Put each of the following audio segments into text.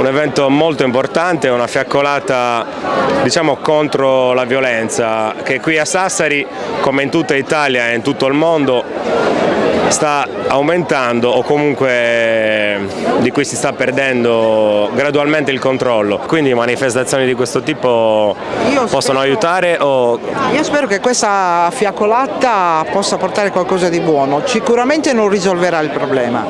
un evento molto importante, una fiaccolata diciamo contro la violenza che qui a Sassari, come in tutta Italia e in tutto il mondo, sta aumentando o comunque di cui si sta perdendo gradualmente il controllo. Quindi manifestazioni di questo tipo possono aiutare o... Io spero che questa fiaccolata possa portare qualcosa di buono. Sicuramente non risolverà il problema,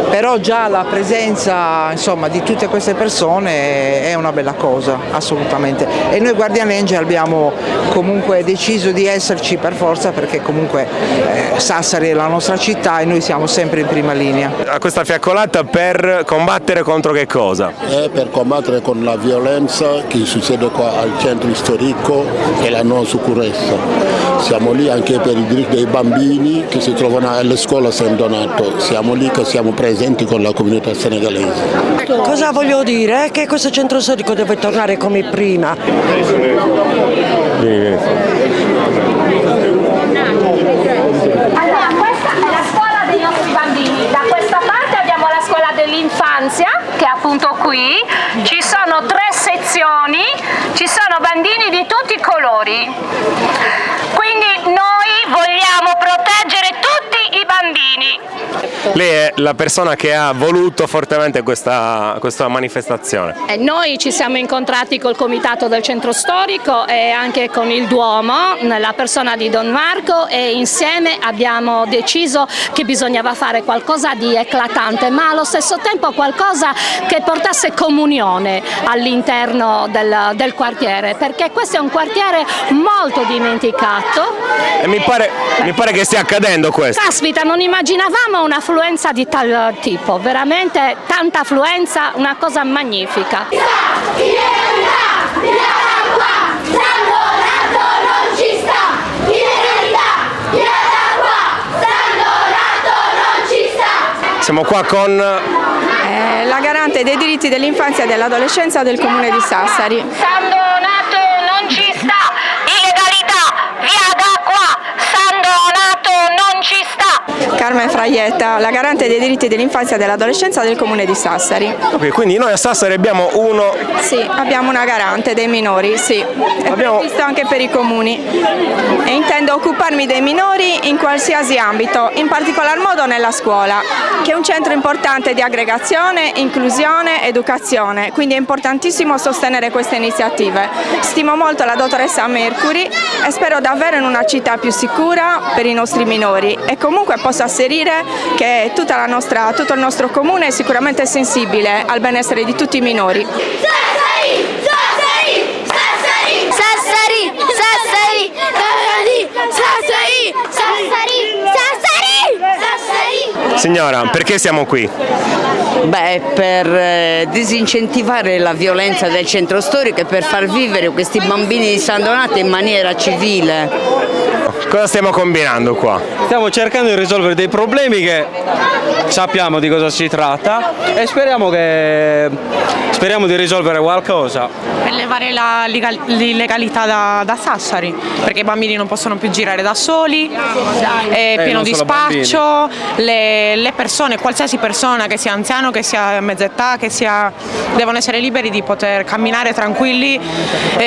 però già la presenza insomma, di tutte queste persone è una bella cosa, assolutamente. E noi Guardian Angel abbiamo comunque deciso di esserci per forza perché comunque Sassari è la nostra città e noi siamo sempre in prima linea. A questa fiaccolata per combattere contro che cosa? Per combattere con la violenza che succede qua al centro storico e la non sicurezza. Siamo lì anche per i diritti dei bambini che si trovano alle scuole San Donato. Siamo lì che siamo presenti con la comunità senegalese. Cosa voglio dire? Che questo centro storico deve tornare come prima. Allora, questa è la scuola dei nostri bambini. Da questa parte abbiamo la scuola dell'infanzia, che è appunto qui. Ci sono 3 sezioni, ci sono bambini di tutti i colori. Quindi noi vogliamo proteggere tutti i bambini. Lei è la persona che ha voluto fortemente questa manifestazione. Noi ci siamo incontrati col comitato del centro storico e anche con il Duomo, nella persona di Don Marco, e insieme abbiamo deciso che bisognava fare qualcosa di eclatante, ma allo stesso tempo qualcosa che portasse comunione all'interno del quartiere, perché questo è un quartiere molto dimenticato. E mi pare che stia accadendo questo. Caspita, non immaginavamo un'affluenza di tal tipo, veramente tanta affluenza, una cosa magnifica. Siamo qua con la garante dei diritti dell'infanzia e dell'adolescenza del Comune di Sassari. San Donato non ci sta, illegalità, via da qua, San Donato non ci sta. Carmen Fraietta, la garante dei diritti dell'infanzia e dell'adolescenza del Comune di Sassari. Ok, quindi noi a Sassari abbiamo uno... Sì, abbiamo una garante dei minori, sì, è previsto anche per i comuni e intendo occuparmi dei minori in qualsiasi ambito, in particolar modo nella scuola, che è un centro importante di aggregazione, inclusione, educazione, quindi è importantissimo sostenere queste iniziative. Stimo molto la dottoressa Mercury e spero davvero in una città più sicura per i nostri minori e comunque posso asserire che tutto il nostro comune è sicuramente sensibile al benessere di tutti i minori. Signora, perché siamo qui? Beh, per disincentivare la violenza del centro storico e per far vivere questi bambini di San Donato in maniera civile. Cosa stiamo combinando qua? Stiamo cercando di risolvere dei problemi che sappiamo di cosa si tratta e speriamo di risolvere qualcosa. Per levare l'illegalità da Sassari, perché i bambini non possono più girare da soli, è pieno di spaccio, le persone, qualsiasi persona, che sia anziano, che sia mezza età, devono essere liberi di poter camminare tranquilli,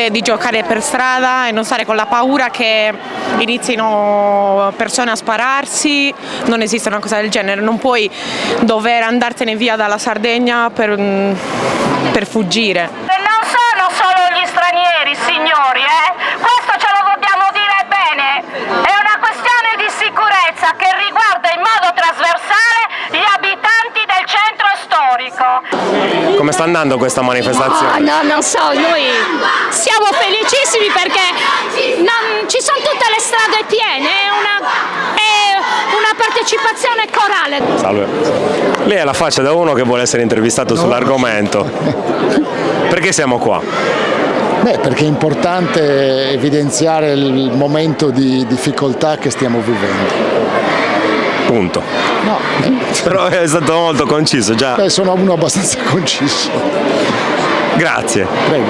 di giocare per strada e non stare con la paura che inizino persone a spararsi. Non esiste una cosa del genere, non puoi dover andartene via dalla Sardegna per fuggire. Non sono solo gli stranieri, signori, questo ce lo dobbiamo dire bene, è una questione di sicurezza che riguarda in modo trasversale gli abitanti del centro storico. Come sta andando questa manifestazione? No, non so, noi siamo felicissimi perché ci sono tutte le strade piene, è una partecipazione corale. Salve. Lei ha la faccia da uno che vuole essere intervistato sull'argomento. Perché siamo qua? Beh, perché è importante evidenziare il momento di difficoltà che stiamo vivendo. Punto. No. Però è stato molto conciso già. Beh, sono uno abbastanza conciso. Grazie. Prego.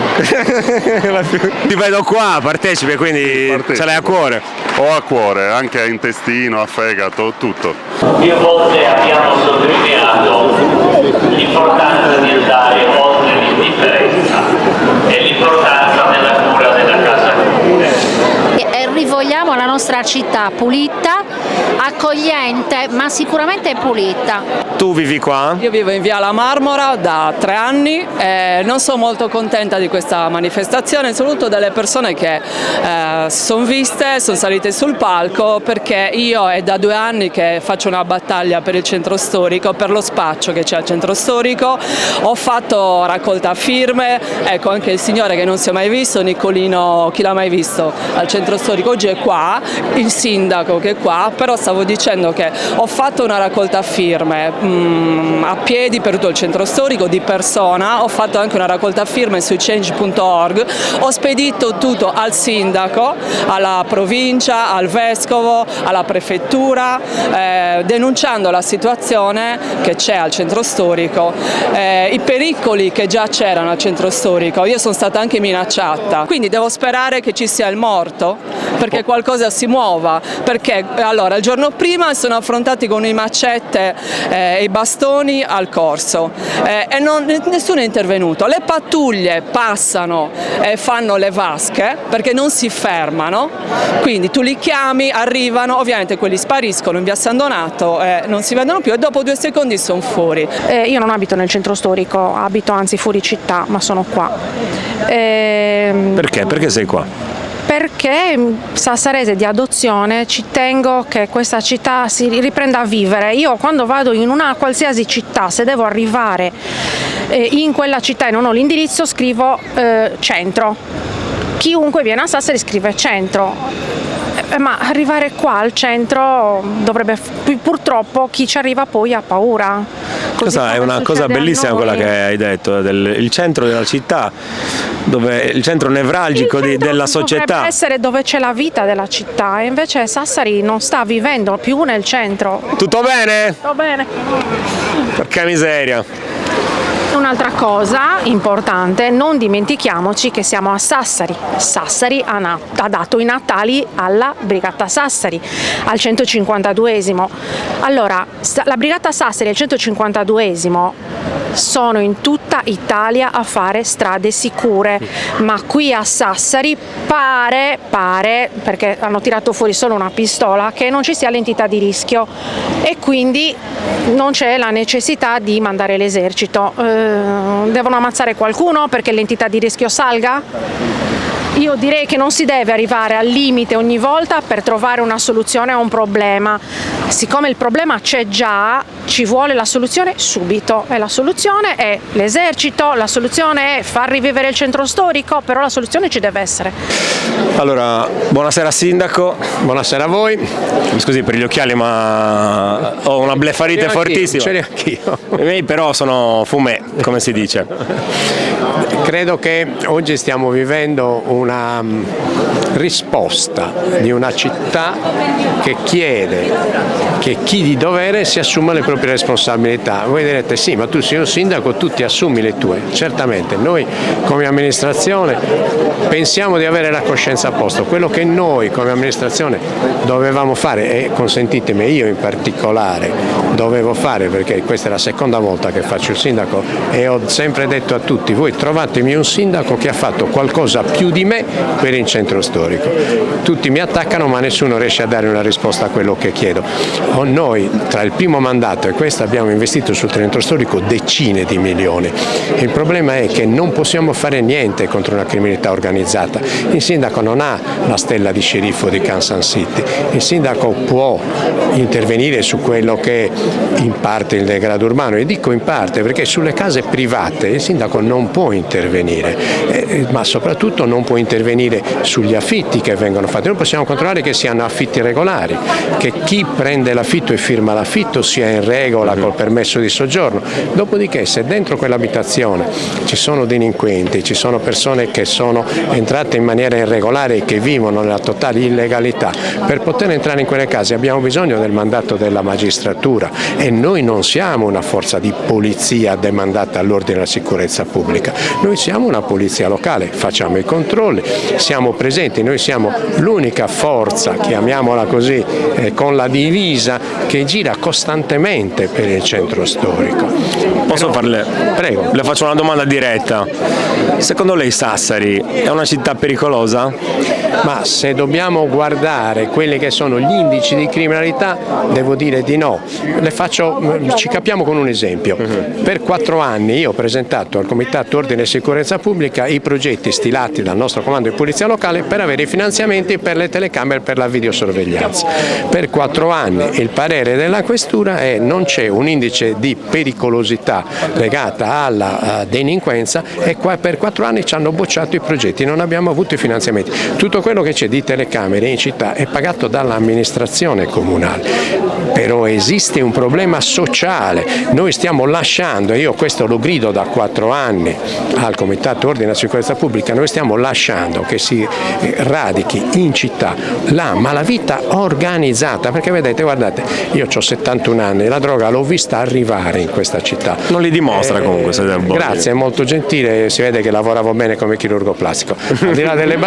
Ti vedo qua, partecipi, quindi ce l'hai a cuore. Ho a cuore, anche a intestino, a fegato, tutto. Più volte abbiamo sottolineato l'importanza di andare oltre la città pulita, accogliente, ma sicuramente pulita. Tu vivi qua? Io vivo in via La Marmora da 3 anni e non sono molto contenta di questa manifestazione, soprattutto delle persone che si sono viste, sono salite sul palco, perché io è da 2 anni che faccio una battaglia per il centro storico, per lo spaccio che c'è al centro storico. Ho fatto raccolta firme, ecco, anche il signore che non si è mai visto, Nicolino, chi l'ha mai visto al centro storico, oggi è qua, il sindaco che è qua, però stavo dicendo che ho fatto una raccolta firme a piedi per tutto il centro storico, di persona, ho fatto anche una raccolta firme su change.org, ho spedito tutto al sindaco, alla provincia, al vescovo, alla prefettura, denunciando la situazione che c'è al centro storico, i pericoli che già c'erano al centro storico. Io sono stata anche minacciata, quindi devo sperare che ci sia il morto perché qualcosa si muova, perché allora il giorno prima sono affrontati con i macete e i bastoni al corso e nessuno è intervenuto. Le pattuglie passano e fanno le vasche perché non si fermano, quindi tu li chiami, arrivano, ovviamente quelli spariscono in via San Donato, non si vedono più e dopo 2 secondi sono fuori. Io non abito nel centro storico, abito anzi fuori città, ma sono qua. Perché? Perché sei qua? Perché sassarese di adozione ci tengo che questa città si riprenda a vivere. Io quando vado in una qualsiasi città, se devo arrivare in quella città e non ho l'indirizzo, scrivo centro. Chiunque viene a Sassari scrive centro. Ma arrivare qua al centro dovrebbe, purtroppo chi ci arriva poi ha paura. Questa è una cosa bellissima quella che hai detto, il centro della città, dove il centro nevralgico della società. Dovrebbe essere dove c'è la vita della città e invece Sassari non sta vivendo più nel centro. Tutto bene? Tutto bene. Porca miseria. Un'altra cosa importante, non dimentichiamoci che siamo a Sassari. Sassari ha dato i natali alla Brigata Sassari, al 152esimo. Allora, la Brigata Sassari al 152esimo sono in tutta Italia a fare strade sicure, ma qui a Sassari pare, perché hanno tirato fuori solo una pistola, che non ci sia l'entità di rischio e quindi non c'è la necessità di mandare l'esercito. Devono ammazzare qualcuno perché l'entità di rischio salga? Io direi che non si deve arrivare al limite ogni volta per trovare una soluzione a un problema. Siccome il problema c'è già, ci vuole la soluzione subito e la soluzione è l'esercito, la soluzione è far rivivere il centro storico, però la soluzione ci deve essere. Allora, buonasera sindaco. Buonasera a voi. Mi scusi per gli occhiali, ma ho una blefarite fortissima. Ce l'ho anch'io. I miei però sono fumé, come si dice. Credo che oggi stiamo vivendo una risposta di una città che chiede che chi di dovere si assuma le proprie responsabilità. Voi direte sì, ma tu sei un sindaco, tu ti assumi le tue. Certamente, noi come amministrazione pensiamo di avere la coscienza a posto. Quello che noi come amministrazione dovevamo fare, e consentitemi, io in particolare dovevo fare, perché questa è la seconda volta che faccio il sindaco e ho sempre detto a tutti, voi trovatemi un sindaco che ha fatto qualcosa più di me per il centro storico. Tutti mi attaccano ma nessuno riesce a dare una risposta a quello che chiedo. Noi tra il primo mandato e questo abbiamo investito sul centro storico decine di milioni. Il problema è che non possiamo fare niente contro una criminalità organizzata. Il sindaco non ha la stella di sceriffo di Kansas City, il sindaco può intervenire su quello che in parte il degrado urbano, e dico in parte perché sulle case private il sindaco non può intervenire, ma soprattutto non può intervenire sugli affitti che vengono fatti. Noi possiamo controllare che siano affitti regolari, che chi prende l'affitto e firma l'affitto sia in regola col permesso di soggiorno. Dopodiché, se dentro quell'abitazione ci sono delinquenti, ci sono persone che sono entrate in maniera irregolare e che vivono nella totale illegalità, per poter entrare in quelle case abbiamo bisogno del mandato della magistratura e noi non siamo una forza di polizia demandata all'ordine e alla sicurezza pubblica, noi siamo una polizia locale, facciamo i controlli, siamo presenti, noi siamo l'unica forza, chiamiamola così, con la divisa che gira costantemente potente per il centro storico. Posso farle? Prego. Le faccio una domanda diretta. Secondo lei Sassari è una città pericolosa? Ma se dobbiamo guardare quelli che sono gli indici di criminalità, devo dire di no. Ci capiamo con un esempio. Per 4 anni io ho presentato al Comitato Ordine e Sicurezza Pubblica i progetti stilati dal nostro comando di polizia locale per avere i finanziamenti per le telecamere per la videosorveglianza. Per 4 anni il parere della Questura è non c'è un indice di pericolosità legata alla delinquenza e per 4 anni ci hanno bocciato i progetti, non abbiamo avuto i finanziamenti. Tutto quello che c'è di telecamere in città è pagato dall'amministrazione comunale, però esiste un problema sociale, noi stiamo lasciando, io questo lo grido da 4 anni al Comitato Ordine e Sicurezza Pubblica, noi stiamo lasciando che si radichi in città la malavita organizzata, perché vedete, guardate, io ho 71 anni, la droga l'ho vista arrivare in questa città. Non li dimostra comunque, siete al bordo. Grazie, è molto gentile, si vede che lavoravo bene come chirurgo plastico. Al di là delle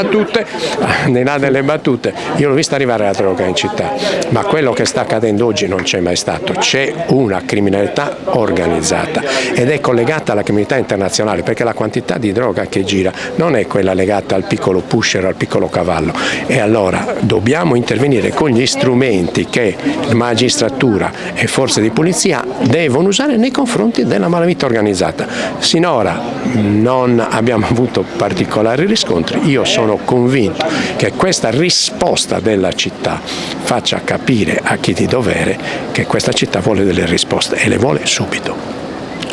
battute, io l'ho vista arrivare la droga in città, ma quello che sta accadendo oggi non c'è mai stato, c'è una criminalità organizzata ed è collegata alla criminalità internazionale, perché la quantità di droga che gira non è quella legata al piccolo pusher, al piccolo cavallo, e allora dobbiamo intervenire con gli strumenti che magistratura e forze di polizia devono usare nei confronti della malavita organizzata. Sinora non abbiamo avuto particolari riscontri, io sono convinto che questa risposta della città faccia capire a chi di dovere che questa città vuole delle risposte e le vuole subito.